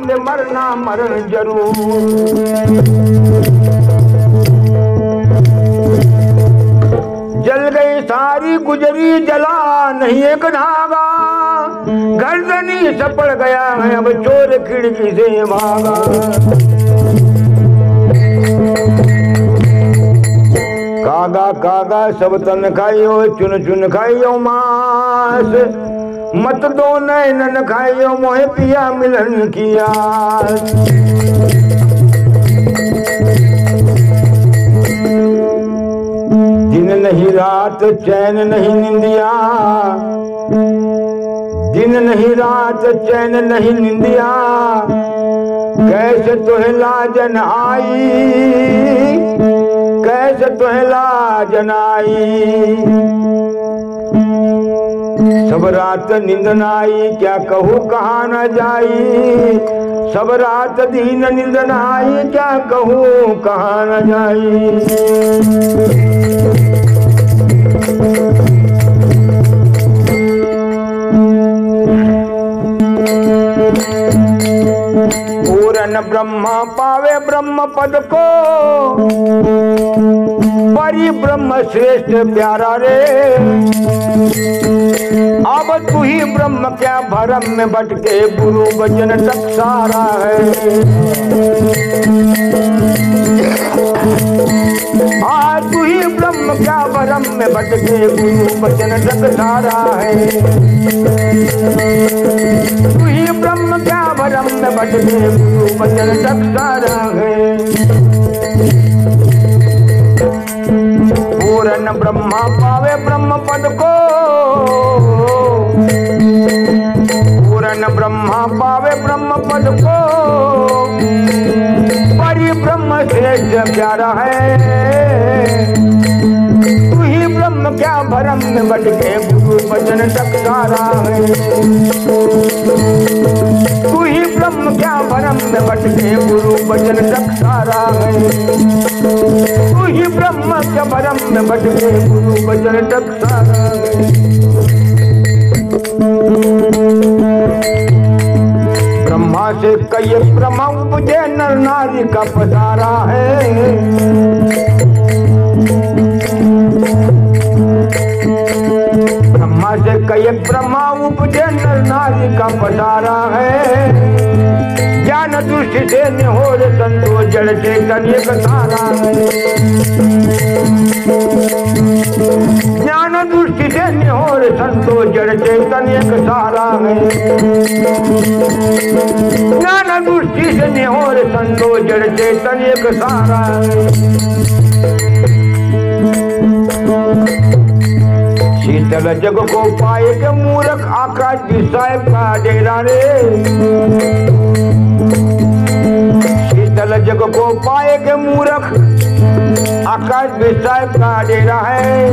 बांध मरना मरण जरूर। जल गई सारी गुजरी जला नहीं एक धागा, गर्दनी से पड़ गया है अब चोर खिड़की से भागा। कागा कागा सब तन खाइयो चुन चुन खाइयो मांस, मत दो नैनन खाइयो मोहे पिया मिलन किया। दिन नहीं रात चैन नहीं निंदिया, दिन नहीं रात चैन नहीं निंदिया, कैसे तुहे लाजन आई, कैसे तुहे लाजन आई। सब रात नींद न आई क्या कहूँ कहाँ न जाई, सब रात दिन नींद न आई क्या कहूँ कहाँ न जाई। पूरन ब्रह्मा पावे ब्रह्म पद को, परि ब्रह्म श्रेष्ठ प्यारा रे। अब तू ही ब्रह्म क्या भरम में भटके गुरु वचन टकसारा है। आज तू ही ब्रह्म क्या भरम में भटके गुरु वचन टकसारा है। तू ही ब्रह्म क्या भरम में भटके गुरु वचन टकसारा है। पूरन ब्रह्मा पावे ब्रह्म पद को, पूरन ब्रह्मा पावे ब्रह्म पद को, परि ब्रह्म श्रेष्ठ प्यारा है। तू ही ब्रह्म क्या भरम में भटके गुरु वचन टकसारा है। तू ही ब्रह्म क्या भरम में भटके गुरु वचन टकसारा है। तू ही ब्रह्म क्या भरम में भटके गुरु वचन टकसारा है। ब्रह्मा से कई ब्रह्म उपजे नर नारी का पसारा है। ब्रह्मा से कई ब्रह्मा उपजे नर नारी का पसारा है। ज्ञान दृष्टि से निहोर संतोष जड़ चेतन एक सारा है। ज्ञान दृष्टि से निहोर संतोष जड़ चेतन एक सारा है। ज्ञान दृष्टि से निहोर संतोष जड़ चेतन एक सारा है। शीतल जग को पाए के मूर्ख आकाश की साहेब का डेरा रे। शीतल जग को पाए के मूर्ख आकाश की साहेब का डेरा है।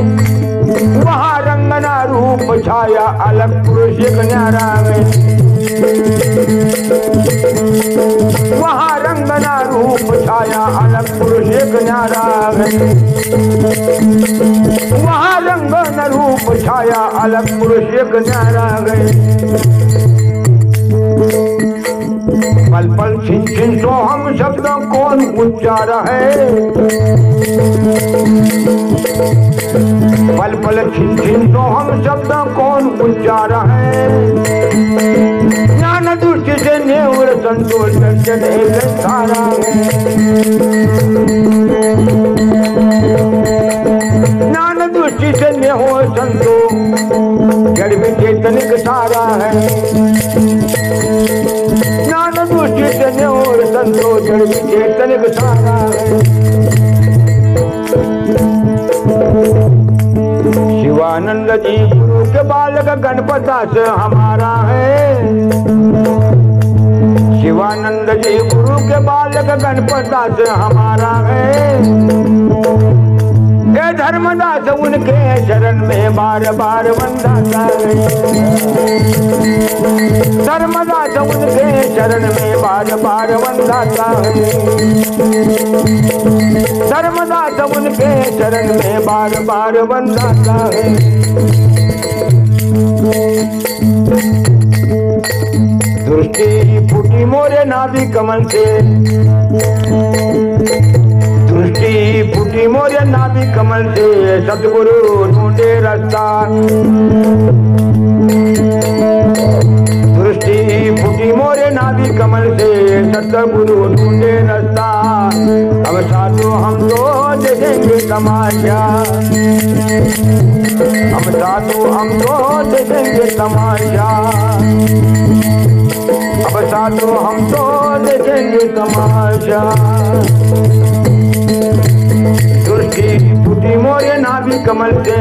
वहाँ रंगना रूप छाया अलग पुरुष एक न्यारा है। वहाँ रंगना रूप छाया अलग पुरुष एक न्यारा है। वहाँ रंगना रूप छाया अलग पुरुष एक न्यारा है। पल पल छिन छिन सो हम शब्द कौन उच्चार है। पल पल छिन छिन सो हम शब्द कौन उच्चार है। ज्ञान दृष्टि से नेवर संतोष दर्शन एक सारा है। ज्ञान दृष्टि से नेहो संतोष जड़ में चेतनिक सारा है। ज्ञान दृष्टि से नेहो संतोष जड़ में चेतनिक सारा है। शिवानंद जी गुरु के बालक गणपतास हमारा है। शिवानंद जी गुरु के बालक गणपतास हमारा है। ये धर्मदास उनके शरण में बार बार वंदाता है। धर्मदास उनके शरण में बार बार वंदाता है। धर्मदास उनके शरण में बार बार वंदाता है। दृष्टि दृष्टि फूटी मोरे नाभि कमल से, दृष्टि फूटी मोरे नाभि कमल से, सतगुरु ढूंढे रास्ता। दृष्टि फूटी मोरे नाभि कमल से, सतगुरु ढूंढे रास्ता। अब साधु हम तो देखेंगे तमाशा, अब साधु हम तो देखेंगे तमाशा, अब साधु हम तो देखेंगे तमाशा। दृष्टि फूटी मोरे नाभि कमल से,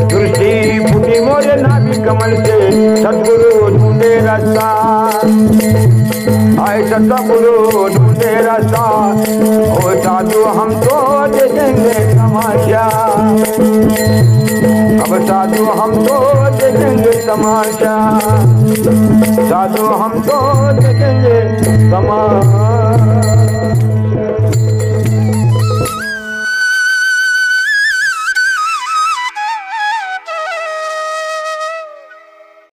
दृष्टि फूटी मोरे नाभि कमल से, सतगुरु ढूंढे रास्ता। आए सतगुरु ढूंढे रास्ता, ओ साधु हम तो देखेंगे तमाशा, अब साधु हम तो देखेंगे तमाशा, साधु हम तो देखेंगे